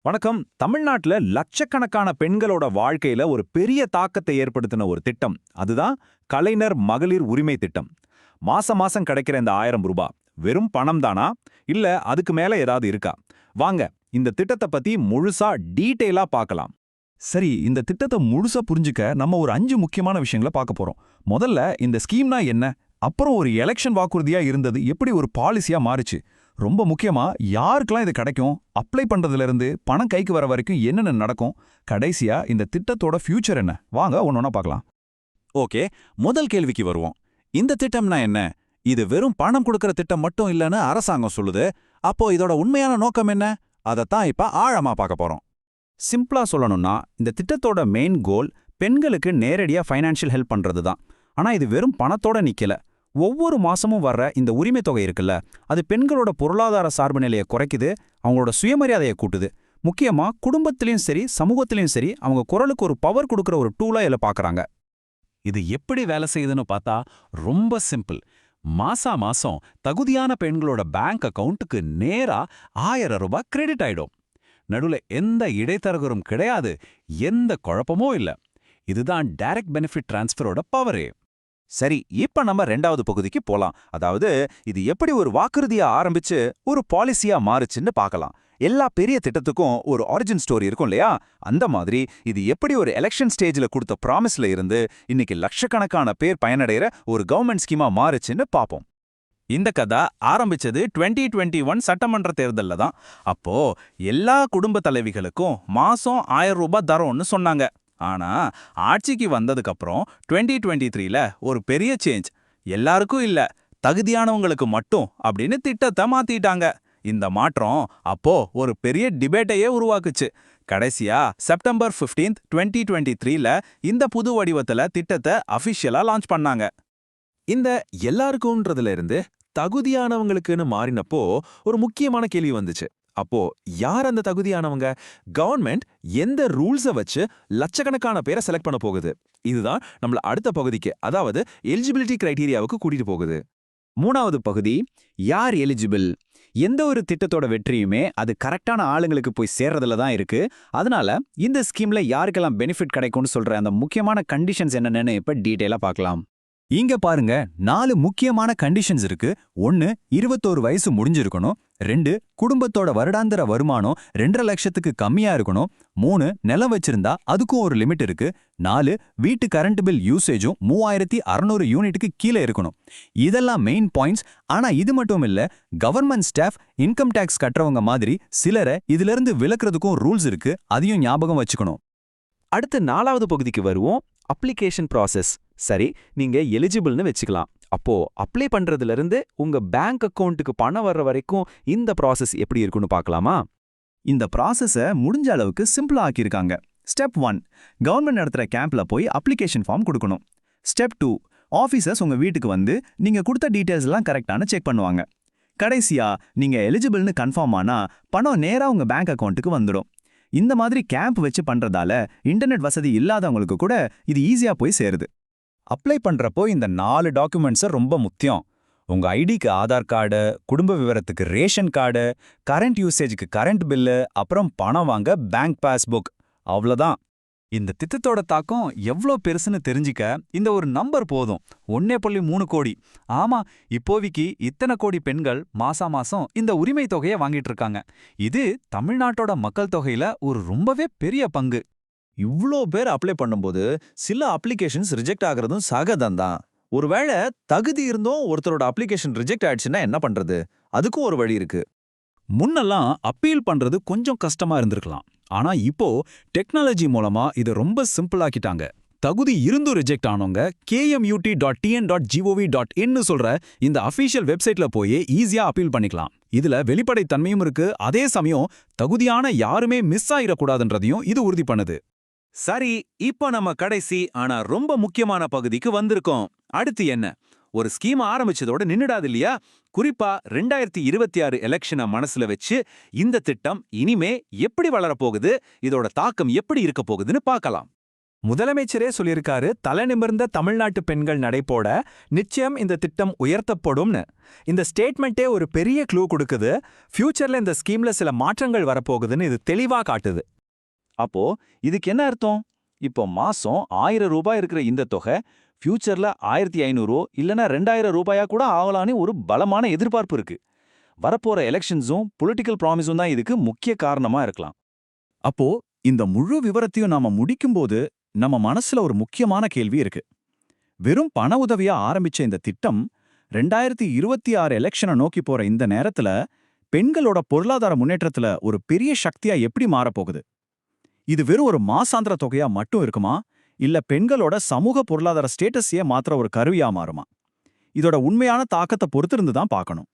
வணக்கம். தமிழ்நாட்டுல லட்சக்கணக்கான பெண்களோட வாழ்க்கையில ஒரு பெரிய தாக்கத்தை ஏற்படுத்தின ஒரு திட்டம். அதுதான் கலைஞர் மகளிர் உரிமை திட்டம். மாசம் மாசம் கிடைக்கிற இந்த 1000 ரூபாய் வெறும் பணம் தானா? இல்ல அதுக்கு மேல ஏதாவது இருக்கா? வாங்க, இந்த திட்டத்தை பத்தி முழுசா டீட்டெயிலா பார்க்கலாம். சரி, இந்த திட்டத்தை முழுசா புரிஞ்சுக்க நம்ம ஒரு 5 முக்கியமான விஷயங்களை பார்க்க போறோம். முதல்ல இந்த ஸ்கீம்னா என்ன? அப்புறம் ஒரு எலெக்ஷன் வாக்குறுதியா இருந்தது எப்படி ஒரு பாலிசியா மாறுச்சு? ரொம்ப முக்கியமா யாருக்கெல்லாம் இது கிடைக்கும், அப்ளை பண்றதுல இருந்து பணம் கைக்கு வர வரைக்கும் என்னென்ன நடக்கும், கடைசியா இந்த திட்டத்தோட ஃபியூச்சர் என்ன? வாங்க ஒன்னொன்னா பார்க்கலாம். ஓகே, முதல் கேள்விக்கு வருவோம். இந்த திட்டம்னா என்ன? இது வெறும் பணம் கொடுக்கற திட்டம் மட்டும் இல்லைன்னு அரசாங்கம் சொல்லுது. அப்போ இதோட உண்மையான நோக்கம் என்ன? அதைத்தான் இப்ப ஆழமா பார்க்க போறோம். சிம்பிளா சொல்லணும்னா, இந்த திட்டத்தோட மெயின் கோல் பெண்களுக்கு நேரடியா ஃபைனான்ஷியல் ஹெல்ப் பண்றது தான். ஆனா இது வெறும் பணத்தோட நிக்கல. ஒவ்வொரு மாசமும் வர்ற இந்த உரிமை தொகை இருக்குல்ல, அது பெண்களோட பொருளாதார சார்பு நிலையை குறைக்குது, அவங்களோட சுயமரியாதையை கூட்டுது. முக்கியமா குடும்பத்திலையும் சரி சமூகத்திலையும் சரி அவங்க குரலுக்கு ஒரு பவர் கொடுக்கற ஒரு டூலா இதில் பார்க்கறாங்க. இது எப்படி வேலை செய்யுதுன்னு பார்த்தா ரொம்ப சிம்பிள். மாசா மாசம் தகுதியான பெண்களோட பேங்க் அக்கவுண்ட்டுக்கு நேரா 1000 ரூபாய் கிரெடிட் ஆயிடும். நடுவுல எந்த இடைத்தரகரும் கிடையாது, எந்த குழப்பமும் இல்ல. இதுதான் டைரக்ட் பெனிஃபிட் டிரான்ஸ்ஃபரோட பவரே. சரி, இப்ப நம்ம 2வது பகுதிக்கு போலாம். அதாவது இது எப்படி ஒரு வாக்குறுதியா ஆரம்பிச்சு ஒரு பாலிசியா மாறுச்சுன்னு பார்க்கலாம். எல்லா பெரிய திட்டத்துக்கும் ஒரு ஆரிஜின் ஸ்டோரி இருக்கும் இல்லையா? அந்த மாதிரி இது எப்படி ஒரு எலெக்ஷன் ஸ்டேஜ்ல கொடுத்த ப்ராமிஸ்ல இருந்து இன்னைக்கு லட்சக்கணக்கான பேர் பயனடைகிற ஒரு கவர்மெண்ட் ஸ்கீமா மாறுச்சுன்னு பார்ப்போம். இந்த கதை ஆரம்பிச்சது 2021 சட்டமன்ற தேர்தல்ல தான். அப்போ எல்லா குடும்ப தலைவிகளுக்கும் மாசம் 1000 ரூபாய் தரோன்னு சொன்னாங்க. ஆனா ஆட்சிக்கு வந்ததுக்கு அப்புறம் 2023ல ஒரு பெரிய சேஞ்ச். எல்லாருக்கும் இல்ல, தகுதியானவங்களுக்கு மட்டும் அப்படின்னு திட்டத்தை மாத்திட்டாங்க. இந்த மாற்றம் அப்போ ஒரு பெரிய டிபேட்டையே உருவாக்குச்சு. கடைசியா செப்டம்பர் 15, 2023ல இந்த புது வடிவத்துல திட்டத்தை அபிஷியலா லான்ச் பண்ணாங்க. இந்த எல்லாருக்கும்ன்றதுல இருந்து தகுதியானவங்களுக்குன்னு மாறினப்போ ஒரு முக்கியமான கேள்வி வந்துச்சு. அப்போ யார் அந்த தகுதியானவங்க? கவர்மெண்ட் எந்த ரூல்ஸை வச்சு லட்சக்கணக்கான பேரை செலக்ட் பண்ண போகுது? இதுதான் நம்மள அடுத்த பகுதிக்கு, அதாவது எலிஜிபிலிட்டி கிரைட்டீரியாவுக்கு கூட்டிட்டு போகுது. 3வது பகுதி, யார் எலிஜிபிள்? எந்த ஒரு திட்டத்தோட வெற்றியுமே அது கரெக்டான ஆளுங்களுக்கு போய் சேர்றதுல தான் இருக்கு. அதனால இந்த ஸ்கீம்ல யாருக்கெல்லாம் பெனிஃபிட் கிடைக்கும்னு சொல்ற அந்த முக்கியமான கண்டிஷன்ஸ் என்னென்னு இப்ப டீடைலா பார்க்கலாம். இங்க பாருங்க, 4 முக்கியமான கண்டிஷன்ஸ் இருக்கு. 1, 21 வயசு முடிஞ்சிருக்கணும். 2, குடும்பத்தோட வருடாந்திர வருமானம் 2.5 லட்சத்துக்கு கம்மியா இருக்கணும். 3, நிலம் வச்சிருந்தா அதுக்கும் ஒரு லிமிட் இருக்கு. 4, வீட்டு கரண்ட் பில் யூசேஜும் 3600 யூனிட்டுக்கு கீழே இருக்கணும். இதெல்லாம் மெயின் பாயிண்ட்ஸ். ஆனா இது மட்டும் இல்ல, கவர்மெண்ட் ஸ்டாஃப், இன்கம் டாக்ஸ் கட்டுறவங்க மாதிரி சிலரை இதுல இருந்து விலக்குறதுக்கும் ரூல்ஸ் இருக்கு. அதையும் ஞாபகம் வச்சுக்கணும். அடுத்து 4வது பகுதிக்கு வருவோம், அப்ளிகேஷன் ப்ராசஸ். சரி, நீங்க எலிஜிபிள்னு வச்சுக்கலாம். அப்போ அப்ளை பண்றதுல இருந்து உங்க பேங்க் அக்கவுண்ட்டுக்கு பணம் வர்ற வரைக்கும் இந்த ப்ராசஸ் எப்படி இருக்குன்னு பார்க்கலாமா? இந்த ப்ராசஸை முடிஞ்ச அளவுக்கு சிம்பிளா ஆக்கியிருக்காங்க. ஸ்டெப் 1, கவர்மெண்ட் நடத்துற கேம்ப்ல போய் அப்ளிகேஷன் ஃபார்ம் கொடுக்கணும். ஸ்டெப் 2, ஆஃபீஸர்ஸ் உங்க வீட்டுக்கு வந்து நீங்க கொடுத்த டீடைல்ஸ் எல்லாம் கரெக்டான செக் பண்ணுவாங்க. கடைசியா நீங்க எலிஜிபிள்னு கன்ஃபார்ம் ஆனா பணம் நேரா உங்க பேங்க் அக்கவுண்ட்டுக்கு வந்துடும். இந்த மாதிரி கேம்ப் வச்சு பண்றதால இன்டர்நெட் வசதி இல்லாதவங்களுக்கு கூட இது ஈஸியா போய் சேருது. அப்ளை பண்றப்போ இந்த 4 டாக்குமெண்ட்ஸை ரொம்ப முக்கியம். உங்க ஐடிக்கு ஆதார் கார்டு, குடும்ப விவரத்துக்கு ரேஷன் கார்டு, கரண்ட் யூசேஜுக்கு கரண்ட் பில்லு, அப்புறம் பணம் வாங்க பேங்க் பாஸ்புக். அவ்வளோதான். இந்த திட்டத்தோட தாக்கம் எவ்வளோ பெருசுன்னு தெரிஞ்சிக்க இந்த ஒரு நம்பர் போதும். 1.3 கோடி. ஆமா, இப்போதைக்கு இத்தனை கோடி பெண்கள் மாசா மாசம் இந்த உரிமை தொகையை வாங்கிட்டு இருக்காங்க. இது தமிழ்நாட்டோட மக்கள் தொகையில ஒரு ரொம்பவே பெரிய பங்கு. இவ்ளோ பேர் அப்ளை பண்ணும்போது சில அப்ளிகேஷன்ஸ் ரிஜெக்ட் ஆகுறதும் சகஜம்தான். ஒருவேளை தகுதி இருந்தும் ஒருத்தரோட அப்ளிகேஷன் ரிஜெக்ட் ஆயிடுச்சுன்னா என்ன பண்றது? அதுக்கும் ஒரு வழி இருக்கு. முன்னெல்லாம் அப்பீல் பண்றது கொஞ்சம் கஷ்டமா இருந்திருக்கலாம். ஆனா இப்போ டெக்னாலஜி மூலமா இதை ரொம்ப சிம்பிள் ஆக்கிட்டாங்க. தகுதி இருந்தும் ரிஜெக்ட் ஆனவங்க kmut.tn.gov.in சொல்ற இந்த அஃபீஷியல் வெப்சைட்ல போய் ஈஸியா அப்பீல் பண்ணிக்கலாம். இதுல வெளிப்படைத்தன்மையும் இருக்கு, அதே சமயம் தகுதியான யாருமே மிஸ் ஆயிடக்கூடாதுன்றதையும் இது உறுதி பண்ணுது. சரி, இப்போ நம்ம கடைசி ஆனா ரொம்ப முக்கியமான பகுதிக்கு வந்திருக்கோம். அடுத்து என்ன? ஒரு ஸ்கீம் ஆரம்பிச்சதோட நின்னுடாது இல்லையா? குறிப்பா 2026 எலெக்ஷனை மனசுல வச்சு இந்த திட்டம் இனிமே எப்படி வளரப்போகுது, இதோட தாக்கம் எப்படி இருக்க போகுதுன்னு பார்க்கலாம். முதலமைச்சரே சொல்லியிருக்காரு, தலை நிமிர்ந்த தமிழ்நாட்டு பெண்கள் நடைபோட நிச்சயம் இந்த திட்டம் உயர்த்தப்படும்னு. இந்த ஸ்டேட்மெண்ட்டே ஒரு பெரிய க்ளூ கொடுக்குது. ஃபியூச்சர்ல இந்த ஸ்கீம்ல சில மாற்றங்கள் வரப்போகுதுன்னு இது தெளிவா காட்டுது. அப்போ இதுக்கு என்ன அர்த்தம்? இப்போ மாசம் 1000 ரூபாய் இருக்கிற இந்த தொகை ஃபியூச்சர்ல 1500 இல்லனா 2000 ரூபாயா கூட ஆகலான்னு ஒரு பலமான எதிர்பார்ப்பு இருக்கு. வரப்போற எலெக்ஷன்ஸும் பொலிட்டிக்கல் ப்ராமிஸும் தான் இதுக்கு முக்கிய காரணமா இருக்கலாம். அப்போ இந்த முழு விவரத்தையும் நாம முடிக்கும்போது நம்ம மனசுல ஒரு முக்கியமான கேள்வி இருக்கு. வெறும் பண உதவியா ஆரம்பிச்ச இந்த திட்டம் 2026 எலெக்ஷனை நோக்கி போற இந்த நேரத்துல பெண்களோட பொருளாதார முன்னேற்றத்துல ஒரு பெரிய சக்தியா எப்படி மாறப்போகுது? இது வெறும் ஒரு மாசாந்திர தொகையா மட்டும் இருக்குமா, இல்ல பெண்களோட சமூக பொருளாதார ஸ்டேட்டஸையே மாத்திர ஒரு கருவியா மாறுமா? இதோட உண்மையான தாக்கத்தை பொறுத்திருந்து தான் பார்க்கணும்.